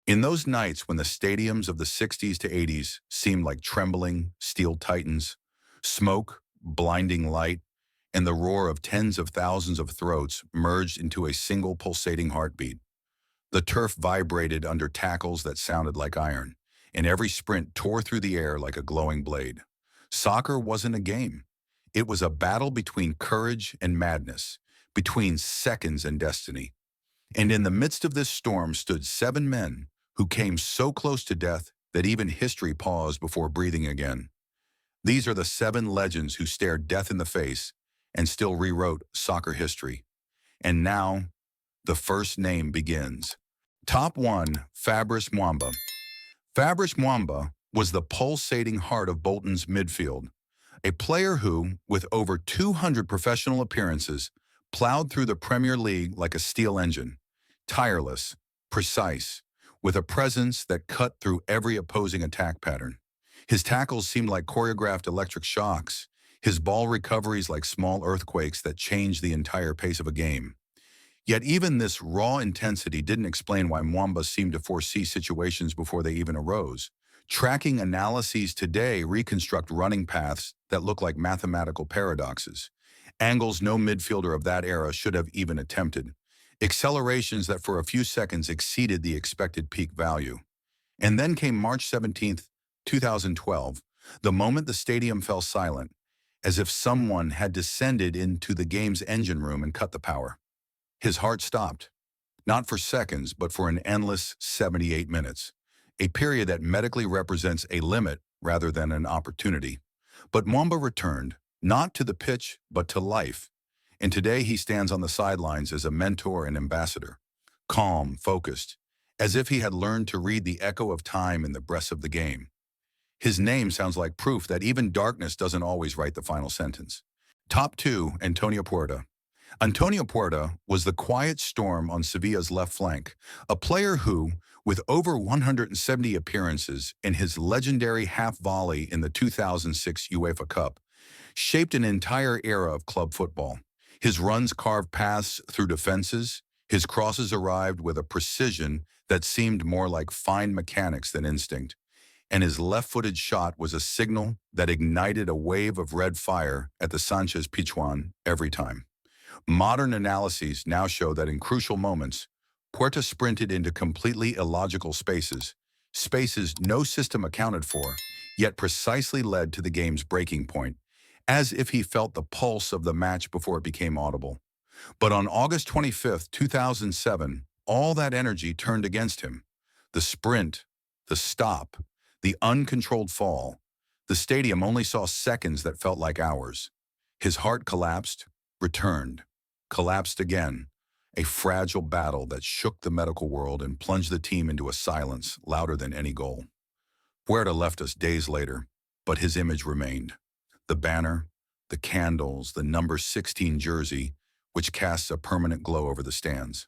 In those nights when the stadiums of the 60s to 80s seemed like trembling steel titans, smoke, blinding light, and the roar of tens of thousands of throats merged into a single pulsating heartbeat. The turf vibrated under tackles that sounded like iron, and every sprint tore through the air like a glowing blade. Soccer wasn't a game. It was a battle between courage and madness, between seconds and destiny. And in the midst of this storm stood seven men who came so close to death that even history paused before breathing again. These are the seven legends who stared death in the face and still rewrote soccer history. And now, the first name begins. Top 1, Fabrice Mwamba. Fabrice Mwamba was the pulsating heart of Bolton's midfield, a player who, with over 200 professional appearances, plowed through the Premier League like a steel engine, tireless, precise, with a presence that cut through every opposing attack pattern. His tackles seemed like choreographed electric shocks, his ball recoveries like small earthquakes that changed the entire pace of a game. Yet even this raw intensity didn't explain why Mwamba seemed to foresee situations before they even arose. Tracking analyses today reconstruct running paths that look like mathematical paradoxes, angles no midfielder of that era should have even attempted, accelerations that for a few seconds exceeded the expected peak value. And then came March 17th, 2012, the moment the stadium fell silent, as if someone had descended into the game's engine room and cut the power. His heart stopped, not for seconds, but for an endless 78 minutes, a period that medically represents a limit rather than an opportunity. But Mwamba returned, not to the pitch, but to life. And today he stands on the sidelines as a mentor and ambassador, calm, focused, as if he had learned to read the echo of time in the breaths of the game. His name sounds like proof that even darkness doesn't always write the final sentence. Top 2, Antonio Puerta. Antonio Puerta was the quiet storm on Sevilla's left flank, a player who, with over 170 appearances in his legendary half-volley in the 2006 UEFA Cup, shaped an entire era of club football. His runs carved paths through defenses, his crosses arrived with a precision that seemed more like fine mechanics than instinct, and his left-footed shot was a signal that ignited a wave of red fire at the Sanchez Pizjuan every time. Modern analyses now show that in crucial moments, Puerta sprinted into completely illogical spaces, spaces no system accounted for, yet precisely led to the game's breaking point, as if he felt the pulse of the match before it became audible. But on August 25th, 2007, all that energy turned against him. The sprint, the stop, the uncontrolled fall. The stadium only saw seconds that felt like hours. His heart collapsed, returned, collapsed again, a fragile battle that shook the medical world and plunged the team into a silence louder than any goal. Puerta left us days later, but his image remained. The banner, the candles, the number 16 jersey, which casts a permanent glow over the stands.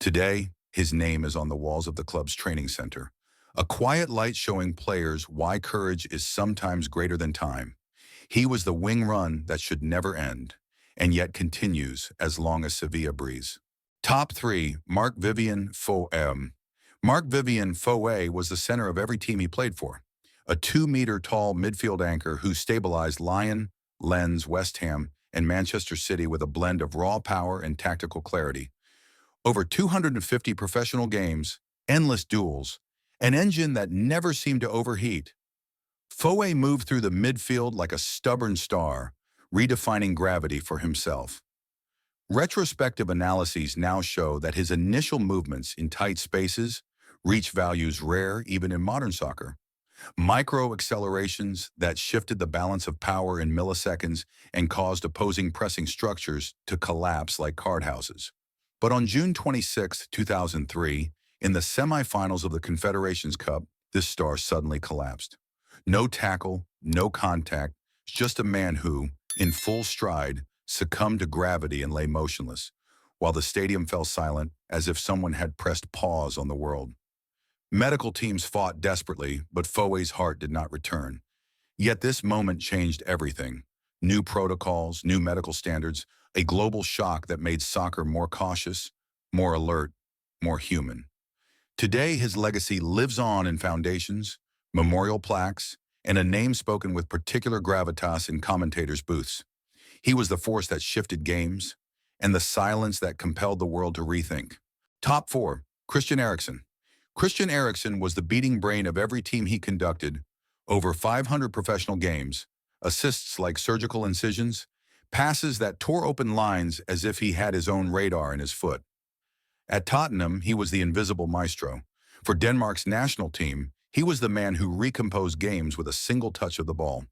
Today, his name is on the walls of the club's training center, a quiet light showing players why courage is sometimes greater than time. He was the wing run that should never end, and yet continues as long as Sevilla breathes. Top 3, Marc-Vivien Foé. Marc-Vivien Foé was the center of every team he played for, a 2-meter-tall midfield anchor who stabilized Lyon, Lens, West Ham, and Manchester City with a blend of raw power and tactical clarity. Over 250 professional games, endless duels, an engine that never seemed to overheat. Foé moved through the midfield like a stubborn star, redefining gravity for himself. Retrospective analyses now show that his initial movements in tight spaces reach values rare even in modern soccer. Micro-accelerations that shifted the balance of power in milliseconds and caused opposing pressing structures to collapse like card houses. But on June 26, 2003, in the semifinals of the Confederations Cup, this star suddenly collapsed. No tackle, no contact, just a man who, in full stride, succumbed to gravity and lay motionless, while the stadium fell silent as if someone had pressed pause on the world. Medical teams fought desperately, but Foé's heart did not return. Yet this moment changed everything. New protocols, new medical standards, a global shock that made soccer more cautious, more alert, more human. Today, his legacy lives on in foundations, memorial plaques, and a name spoken with particular gravitas in commentators' booths. He was the force that shifted games and the silence that compelled the world to rethink. Top 4. Christian Eriksen. Christian Eriksen was the beating brain of every team he conducted, over 500 professional games, assists like surgical incisions, passes that tore open lines as if he had his own radar in his foot. At Tottenham, he was the invisible maestro. For Denmark's national team, he was the man who recomposed games with a single touch of the ball.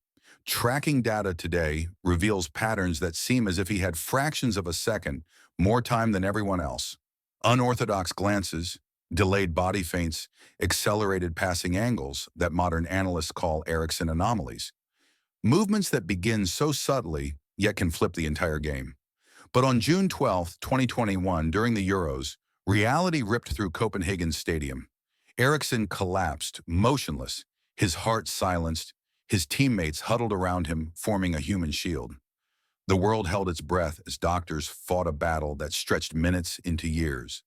Tracking data today reveals patterns that seem as if he had fractions of a second more time than everyone else. Unorthodox glances, delayed body feints, accelerated passing angles that modern analysts call Eriksen anomalies. Movements that begin so subtly, yet can flip the entire game. But on June 12, 2021, during the Euros, reality ripped through Copenhagen Stadium. Eriksen collapsed, motionless, his heart silenced, his teammates huddled around him, forming a human shield. The world held its breath as doctors fought a battle that stretched minutes into years.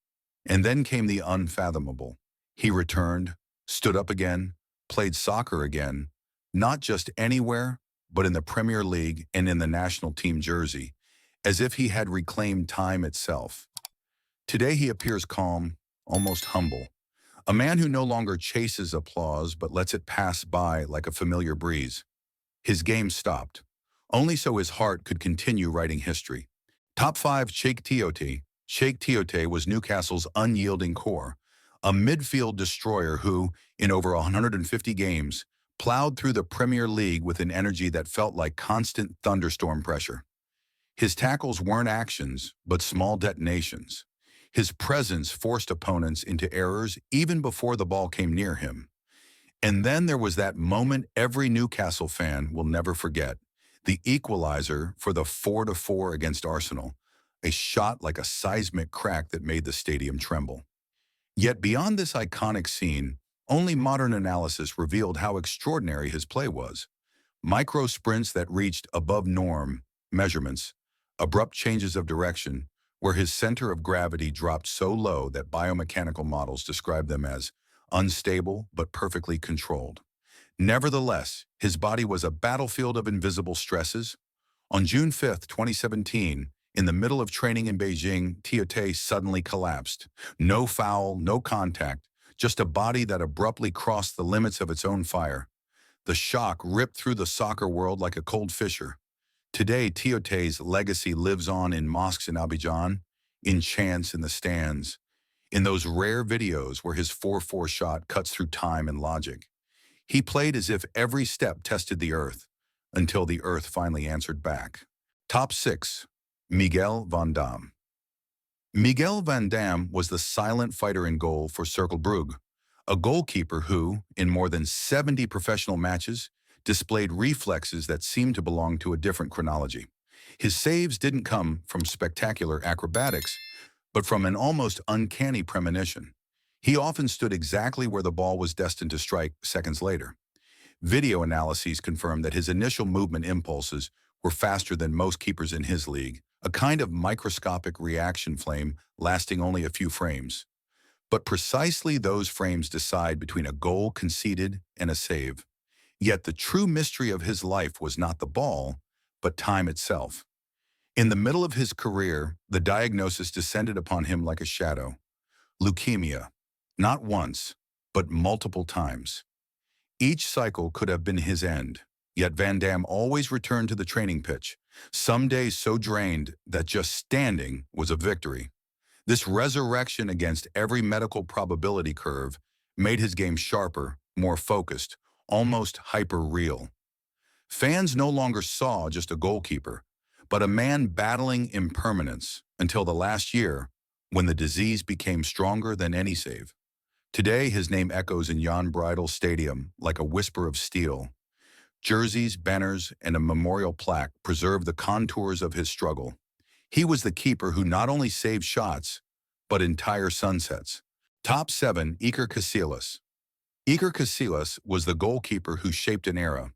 And then came the unfathomable. He returned, stood up again, played soccer again, not just anywhere, but in the Premier League and in the national team jersey, as if he had reclaimed time itself. Today he appears calm, almost humble, a man who no longer chases applause but lets it pass by like a familiar breeze. His game stopped, only so his heart could continue writing history. Top 5. Cheick Tiote. Cheick Tiote was Newcastle's unyielding core, a midfield destroyer who, in over 150 games, plowed through the Premier League with an energy that felt like constant thunderstorm pressure. His tackles weren't actions, but small detonations. His presence forced opponents into errors even before the ball came near him. And then there was that moment every Newcastle fan will never forget, the equalizer for the 4-4 against Arsenal, a shot like a seismic crack that made the stadium tremble. Yet beyond this iconic scene, only modern analysis revealed how extraordinary his play was. Micro sprints that reached above norm measurements, abrupt changes of direction, where his center of gravity dropped so low that biomechanical models describe them as unstable but perfectly controlled. Nevertheless, his body was a battlefield of invisible stresses. On June 5, 2017, in the middle of training in Beijing, Tiote suddenly collapsed. No foul, no contact, just a body that abruptly crossed the limits of its own fire. The shock ripped through the soccer world like a cold fissure. Today, Tiote's legacy lives on in mosques in Abidjan, in chants in the stands, in those rare videos where his 4-4 shot cuts through time and logic. He played as if every step tested the earth, until the earth finally answered back. Top 6. Miguel Van Damme. Miguel Van Damme was the silent fighter in goal for Cercle Brugge, a goalkeeper who, in more than 70 professional matches, displayed reflexes that seemed to belong to a different chronology. His saves didn't come from spectacular acrobatics, but from an almost uncanny premonition. He often stood exactly where the ball was destined to strike seconds later. Video analyses confirmed that his initial movement impulses were faster than most keepers in his league, a kind of microscopic reaction flame lasting only a few frames. But precisely those frames decide between a goal conceded and a save. Yet the true mystery of his life was not the ball, but time itself. In the middle of his career, the diagnosis descended upon him like a shadow. Leukemia, not once, but multiple times. Each cycle could have been his end, yet Van Damme always returned to the training pitch, some days so drained that just standing was a victory. This resurrection against every medical probability curve made his game sharper, more focused, almost hyper-real. Fans no longer saw just a goalkeeper, but a man battling impermanence until the last year, when the disease became stronger than any save. Today, his name echoes in Jan Breidel Stadium like a whisper of steel. Jerseys, banners, and a memorial plaque preserve the contours of his struggle. He was the keeper who not only saved shots, but entire sunsets. Top 7. Iker Casillas. Iker Casillas was the goalkeeper who shaped an era.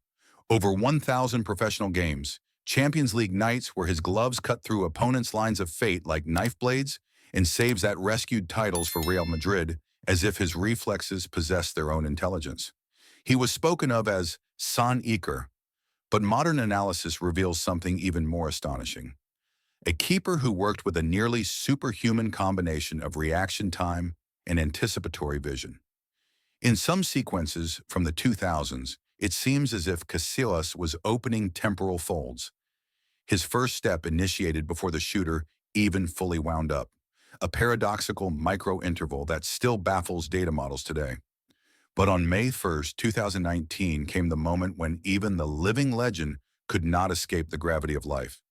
Over 1,000 professional games, Champions League nights where his gloves cut through opponents' lines of fate like knife blades, and saves that rescued titles for Real Madrid as if his reflexes possessed their own intelligence. He was spoken of as San Iker, but modern analysis reveals something even more astonishing. A keeper who worked with a nearly superhuman combination of reaction time and anticipatory vision. In some sequences from the 2000s, it seems as if Casillas was opening temporal folds, his first step initiated before the shooter even fully wound up, a paradoxical micro-interval that still baffles data models today. But on May 1st, 2019 came the moment when even the living legend could not escape the gravity of life.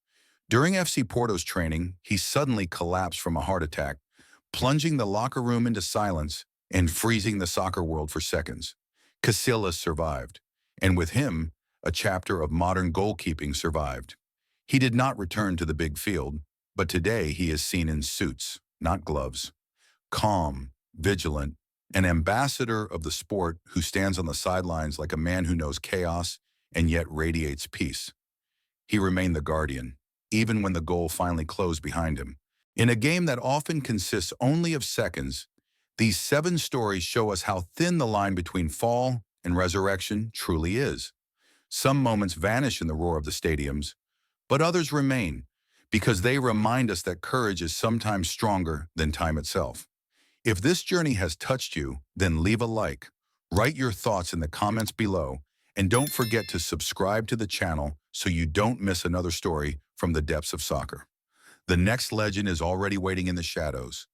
During FC Porto's training, he suddenly collapsed from a heart attack, plunging the locker room into silence and freezing the soccer world for seconds. Casillas survived, and with him, a chapter of modern goalkeeping survived. He did not return to the big field, but today he is seen in suits, not gloves. Calm, vigilant, an ambassador of the sport who stands on the sidelines like a man who knows chaos and yet radiates peace. He remained the guardian, even when the goal finally closed behind him. In a game that often consists only of seconds, these 7 stories show us how thin the line between fall and resurrection truly is. Some moments vanish in the roar of the stadiums, but others remain because they remind us that courage is sometimes stronger than time itself. If this journey has touched you, then leave a like, write your thoughts in the comments below, and don't forget to subscribe to the channel so you don't miss another story from the depths of soccer. The next legend is already waiting in the shadows,